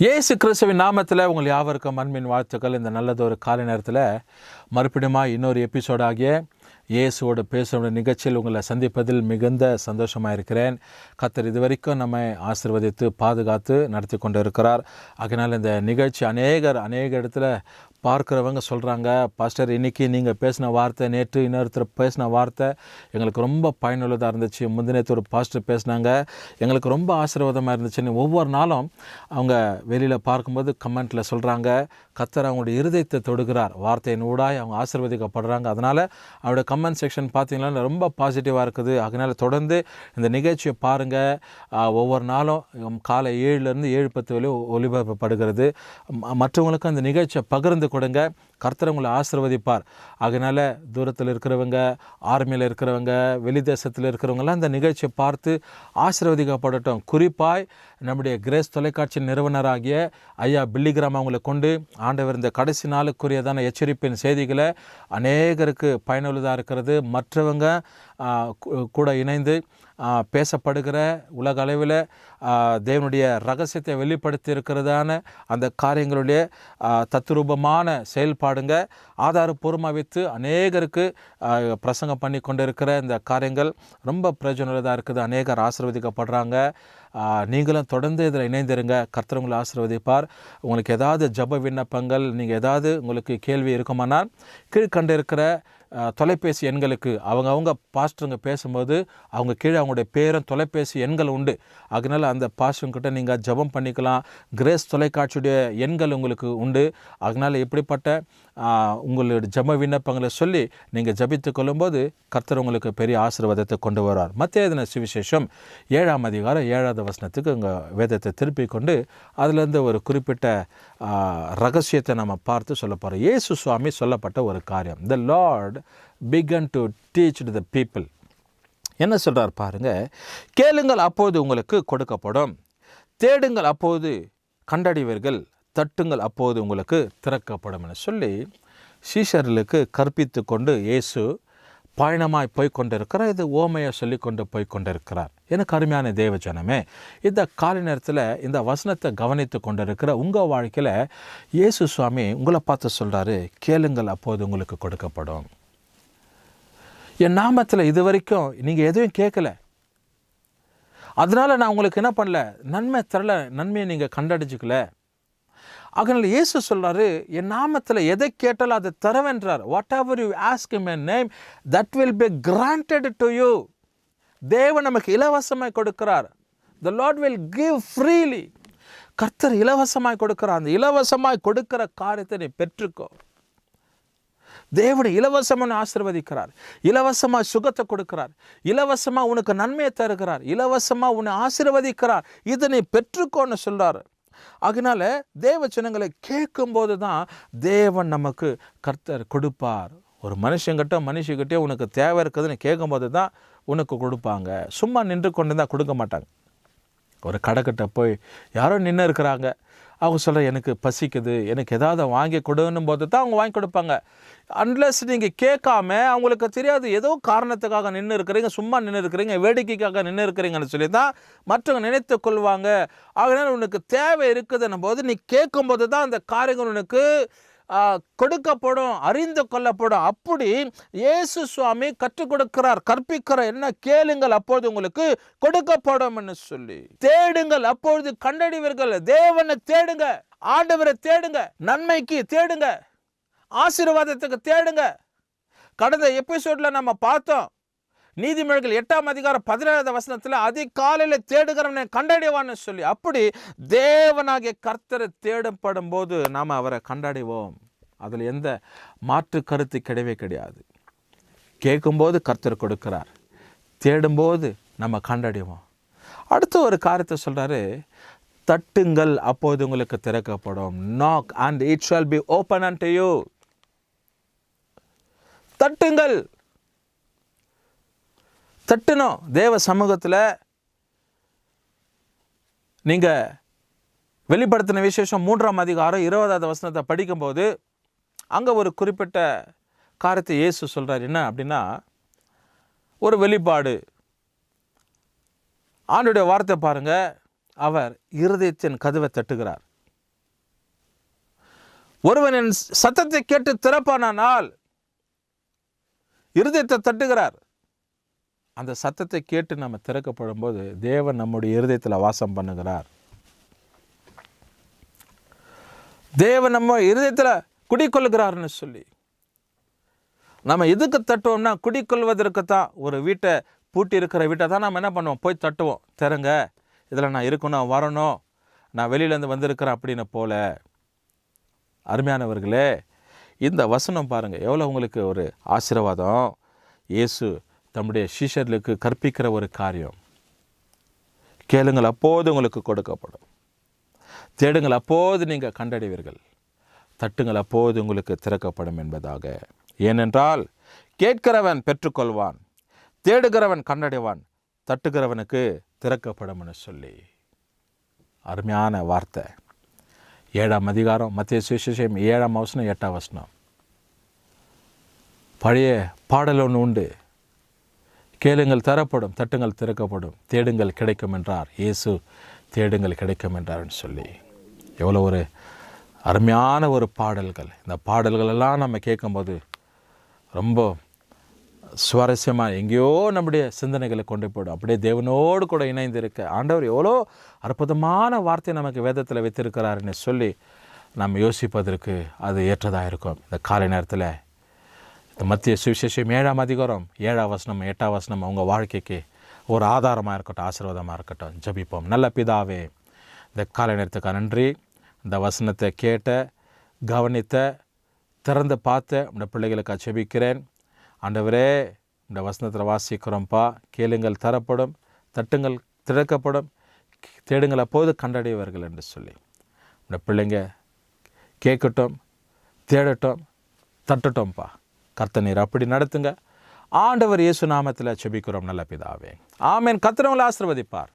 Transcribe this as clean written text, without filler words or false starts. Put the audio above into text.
இயேசு கிறிஸ்துவின் நாமத்தில் உங்கள் யாவருக்கும் அன்பின் வாழ்த்துக்கள். இந்த நல்லதொரு காலை நேரத்தில் மறுபடியுமாக இன்னொரு எபிசோடாகிய இயேசுவோடு பேசுகிற நிகழ்ச்சியில் உங்களை சந்திப்பதில் மிகுந்த சந்தோஷமாக இருக்கிறேன். கர்த்தர் இதுவரைக்கும் நம்மை ஆசீர்வதித்து பாதுகாத்து நடத்தி கொண்டு இருக்கிறார். அதனால் இந்த நிகழ்ச்சி அநேக இடத்துல பார்க்குறவங்க சொல்கிறாங்க, பாஸ்டர் இன்றைக்கி நீங்கள் பேசின வார்த்தை, நேற்று இன்னொருத்தர் பேசின வார்த்தை எங்களுக்கு ரொம்ப பயனுள்ளதாக இருந்துச்சு, முந்தினத்து ஒரு பாஸ்டர் பேசினாங்க, எங்களுக்கு ரொம்ப ஆசீர்வாதமாக இருந்துச்சுன்னு ஒவ்வொரு நாளும் அவங்க வெளியில் பார்க்கும்போது கமெண்ட்டில் சொல்கிறாங்க. கர்த்தர் அவங்களுடைய இருதயத்தை தொடுகிறார், வார்த்தையின் ஊடாய் அவங்க ஆசீர்வதிக்கப்படுறாங்க. அதனால் அவருடைய கமெண்ட் செக்ஷன் பார்த்திங்கன்னா ரொம்ப பாசிட்டிவாக இருக்குது. அதனால் தொடர்ந்து இந்த நிகழ்ச்சியை பாருங்கள். ஒவ்வொரு நாளும் காலை 7லேருந்து 7:10 வரை ஒளிபரப்பப்படுகிறது. மற்றவங்களுக்கும் அந்த நிகழ்ச்சியை பகிர்ந்து கொடுங்க. கர்த்தர் உங்களை ஆசீர்வதிப்பார். அதனால் தூரத்தில் இருக்கிறவங்க, ஆர்மியில் இருக்கிறவங்க, வெளி தேசத்தில் இருக்கிறவங்களாம் இந்த நிகழ்ச்சியை பார்த்து ஆசீர்வதிக்கப்படட்டும். குறிப்பாய் நம்முடைய கிரேஸ் தொலைக்காட்சி நிறுவனராகிய ஐயா பில்லிகிராம் அவங்களை கொண்டு ஆண்டவர் இந்த கடைசி நாளுக்குரியதான எச்சரிப்பின் செய்திகளை அநேகருக்கு பயனுள்ளதாக இருக்கிறது. மற்றவங்க கூட இணைந்து பேசப்படுகிற உலக அளவில் தேவனுடைய ரகசியத்தை வெளிப்படுத்தி இருக்கிறதான அந்த காரியங்களுடைய தத்துரூபமான செயல்பாடுங்க ஆதாரப்பூர்வமாக வைத்து அநேகருக்கு பிரசங்கம் பண்ணி கொண்டு இருக்கிற இந்த காரியங்கள் ரொம்ப பிரயோஜனமாக இருக்குது. அநேகர் ஆசீர்வதிக்கப்படுறாங்க. நீங்களும் தொடர்ந்து இதில் இணைந்திருங்க. கர்த்தர் உங்களை ஆசீர்வதிப்பார். உங்களுக்கு ஏதாவது ஜெப விண்ணப்பங்கள், நீங்கள் ஏதாவது உங்களுக்கு கேள்வி இருக்குமானால் கீழ்கண்டு இருக்கிற தொலைபேசி எண்களுக்கு அவங்க பாஸ்டருங்க பேசும்போது அவங்க கீழே அவங்களுடைய பேரும் தொலைபேசி எண்கள் உண்டு. அதனால் அந்த பாஸ்டருங்கிட்ட நீங்கள் ஜெபம் பண்ணிக்கலாம். கிரேஸ் தொலைக்காட்சியுடைய எண்கள் உங்களுக்கு உண்டு. அதனால் இப்படிப்பட்ட உங்களுடைய ஜெப விண்ணப்பங்களை சொல்லி நீங்கள் ஜெபித்து கொள்ளும்போது கர்த்தர் உங்களுக்கு பெரிய ஆசீர்வாதத்தை கொண்டு வருவார். மத்தேயு எழுதின சுவிசேஷம் 7ஆம் அதிகாரம் 7வது வசனத்துக்கு உங்கள் வேதத்தை திருப்பி கொண்டு அதிலேருந்து ஒரு குறிப்பிட்ட ரகசியத்தை நம்ம பார்த்து சொல்ல போகிறோம். இயேசு சுவாமி சொல்லப்பட்ட ஒரு காரியம். The Lord began to teach to the people. என்ன சொல்கிறார் பாருங்க. கேளுங்கள் அப்போது உங்களுக்கு கொடுக்கப்படும், தேடுங்கள் அப்போது கண்டடைவீர்கள், தட்டுங்கள் அப்போது உங்களுக்கு திறக்கப்படும் என சொல்லி சீஷர்களுக்கு கற்பித்து கொண்டு இயேசு பயணமாய் போய்கொண்டிருக்கிறார். இது ஓமையை சொல்லி கொண்டு போய்கொண்டிருக்கிறார். எனக்கு அருமையான தேவ ஜனமே, இந்த காலை நேரத்தில் இந்த வசனத்தை கவனித்து கொண்டிருக்கிற உங்கள் வாழ்க்கையில் இயேசு சுவாமி உங்களை பார்த்து சொல்கிறாரு, கேளுங்கள் அப்போது உங்களுக்கு கொடுக்கப்படும். என் நாமத்தில் இது வரைக்கும் நீங்கள் எதுவும் கேட்கல, அதனால் நான் உங்களுக்கு என்ன பண்ணல, நன்மை தரல, நன்மையை நீங்கள் கண்டடிச்சுக்கல. அதனால் இயேசு சொல்கிறாரு, என் நாமத்தில் எதை கேட்டாலும் அதை தரவென்றார். Whatever you ask in my name that will be granted to you. தேவன் நமக்கு இலவசமாய் கொடுக்கிறார். The Lord will give freely. கர்த்தர் இலவசமாய் கொடுக்கிறார். அந்த இலவசமாய் கொடுக்கிற காரியத்தை நீ பெற்றுக்கோ. தேவனை இலவசமாக ஆசீர்வதிக்கிறார், இலவசமாக சுகத்தை கொடுக்கிறார், இலவசமாக உனக்கு நன்மையை தருகிறார், இலவசமாக உன்னை ஆசீர்வதிக்கிறார். இதை நீ பெற்றுக்கோன்னு சொல்கிறார். அதனால தேவ ஜனங்களை கேட்கும்போது தான் தேவன் நமக்கு கர்த்தர் கொடுப்பார். ஒரு மனுஷங்கிட்டே உனக்கு தேவை இருக்குதுன்னு கேட்கும்போது தான் உனக்கு கொடுப்பாங்க. சும்மா நின்று கொண்டு தான் கொடுக்க மாட்டாங்க. ஒரு கடைக்கிட்ட போய் யாரோ நின்று இருக்கிறாங்க, அவங்க சொல்கிற எனக்கு பசிக்குது, எனக்கு எதாவது வாங்கி கொடுன்னும் போது தான் அவங்க வாங்கி கொடுப்பாங்க. அன்லெஸ் நீங்கள் கேட்காம அவங்களுக்கு தெரியாது ஏதோ காரணத்துக்காக நின்று இருக்கிறீங்க, சும்மா நின்று இருக்கிறீங்க, வேடிக்கைக்காக நின்று இருக்கிறீங்கன்னு சொல்லி தான் மற்றவங்க நினைத்து கொள்வாங்க. அதனால் உனக்கு தேவை இருக்குதுன்னும் போது நீ கேட்கும்போது தான் அந்த காரியங்கள் உனக்கு கொடுக்கப்படும், அறிந்து கொள்ளப்படும். அப்படி இயேசு சுவாமி கற்றுக் கொடுக்கிறார், கற்பிக்கிறார். என்ன? கேளுங்கள் அப்பொழுது உங்களுக்கு கொடுக்கப்படும் என்று சொல்லி, தேடுங்கள் அப்பொழுது கண்டடைவீர்கள். தேவனை தேடுங்க, ஆண்டவரை தேடுங்க, நன்மைக்கு தேடுங்க, ஆசீர்வாதத்துக்கு தேடுங்க. கடந்த எபிசோட்ல நம்ம பார்த்தோம், நீதிமொழிகள் 8ஆம் அதிகாரம் 17வது வசனத்தில் அதிகாலையில் தேடுகிறவனை கண்டடைவான்னு சொல்லி. அப்படி தேவனாகிய கர்த்தரை தேடப்படும் போது நாம் அவரை கண்டடைவோம். அதில் எந்த மாற்று கருத்து கிடையாது. கேட்கும்போது கர்த்தர் கொடுக்கிறார், தேடும்போது நம்ம கண்டடைவோம். அடுத்து ஒரு காரியத்தை சொல்கிறாரு, தட்டுங்கள் அப்போது உங்களுக்கு திறக்கப்படும். knock and it shall be open unto you. தட்டுங்கள். தட்டணும். தேவ சமூகத்தில் நீங்கள் வெளிப்படுத்தின விசேஷம் 3ஆம் அதிகாரம் 20வது வசனத்தை படிக்கும்போது அங்கே ஒரு குறிப்பிட்ட காரியத்தை இயேசு சொல்கிறார். என்ன அப்படின்னா, ஒரு வெளிப்பாடு. ஆண்டவருடைய வார்த்தை பாருங்கள், அவர் இருதயத்தின் கதவை தட்டுகிறார். ஒருவன் என் சத்தத்தை கேட்டு திறப்பானால் இருதயத்தை தட்டுகிறார். அந்த சத்தத்தை கேட்டு நம்ம திறக்கப்படும் போது தேவன் நம்முடைய இருதயத்தில் வாசம் பண்ணுகிறார். தேவன் நம்ம இருதயத்தில் குடிக்கொள்கிறார்னு சொல்லி நம்ம எதுக்கு தட்டுவோம்னா, குடிக்கொள்வதற்கு தான். ஒரு வீட்டை பூட்டி இருக்கிற வீட்டை தான் நம்ம என்ன பண்ணுவோம், போய் தட்டுவோம். திறங்க, இதில் நான் இருக்கணும், வரணும், நான் வெளியிலேருந்து வந்திருக்கிறேன் அப்படின்னு போல. அருமையானவர்களே, இந்த வசனம் பாருங்கள் எவ்வளோ உங்களுக்கு ஒரு ஆசீர்வாதம். இயேசு தம்முடைய சீஷர்களுக்கு கற்பிக்கிற ஒரு காரியம். கேளுங்கள் அப்போது உங்களுக்கு கொடுக்கப்படும், தேடுங்கள் அப்போது நீங்கள் கண்டடைவீர்கள், தட்டுங்கள் அப்போது உங்களுக்கு திறக்கப்படும் என்பதாக. ஏனென்றால் கேட்கிறவன் பெற்றுக்கொள்வான், தேடுகிறவன் கண்டடைவான், தட்டுகிறவனுக்கு திறக்கப்படும்னு சொல்லி. அருமையான வார்த்தை. 7ஆம் அதிகாரம் மத்தேயு சுவிசேஷம் 7ஆம் வசனம் 8ஆம் வசனம். பழைய பாடல் ஒன்று உண்டு. கேளுங்கள் தரப்படும், தட்டுங்கள் திறக்கப்படும், தேடுங்கள் கிடைக்கும் என்றார் இயேசு. தேடுங்கள் கிடைக்கும் என்றார்னு சொல்லி எவ்வளோ ஒரு அருமையான ஒரு பாடல்கள். இந்த பாடல்கள் எல்லாம் நம்ம கேட்கும்போது ரொம்ப சுவாரஸ்யமாக எங்கேயோ நம்முடைய சிந்தனைகளை கொண்டு போய்டும். அப்படியே தேவனோடு கூட இணைந்து இருக்க ஆண்டவர் எவ்வளோ அற்புதமான வார்த்தை நமக்கு வேதத்தில் வைத்திருக்கிறாருன்னு சொல்லி நம்ம யோசிப்பதற்கு அது ஏற்றதாக இருக்கும். இந்த காலை நேரத்தில் இந்த மத்திய சுவிசேஷம் 7ஆம் அதிகாரம் 7ஆம் வசனம் 8ஆம் வசனம் உங்கள் வாழ்க்கைக்கு ஒரு ஆதாரமாக இருக்கட்டும், ஆசீர்வாதமாக இருக்கட்டும். ஜெபிப்போம். நல்ல பிதாவே, இந்த காலை நேரத்துக்கு நன்றி. இந்த வசனத்தை கேட்ட, கவனித்த, திறந்து பார்த்த இந்த பிள்ளைகளுக்கு ஜெபிக்கிறேன். ஆண்டவரே, இந்த வசனத்தில் வாசிக்கிறோம்ப்பா, கேளுங்கள் தரப்படும், தட்டுங்கள் திறக்கப்படும், தேடுங்கள் அப்போது கண்டடைவார்கள் என்று சொல்லி இந்த பிள்ளைங்க கேட்கட்டும், தேடட்டும், தட்டட்டும்ப்பா. கர்த்தர் நீர் அப்படி நடத்துங்க. ஆண்டவர் இயேசு நாமத்தில் ஜெபிக்கிறோம் நல்ல பிதாவே. ஆமென். கர்த்தர் உங்களை ஆசீர்வதிப்பார்.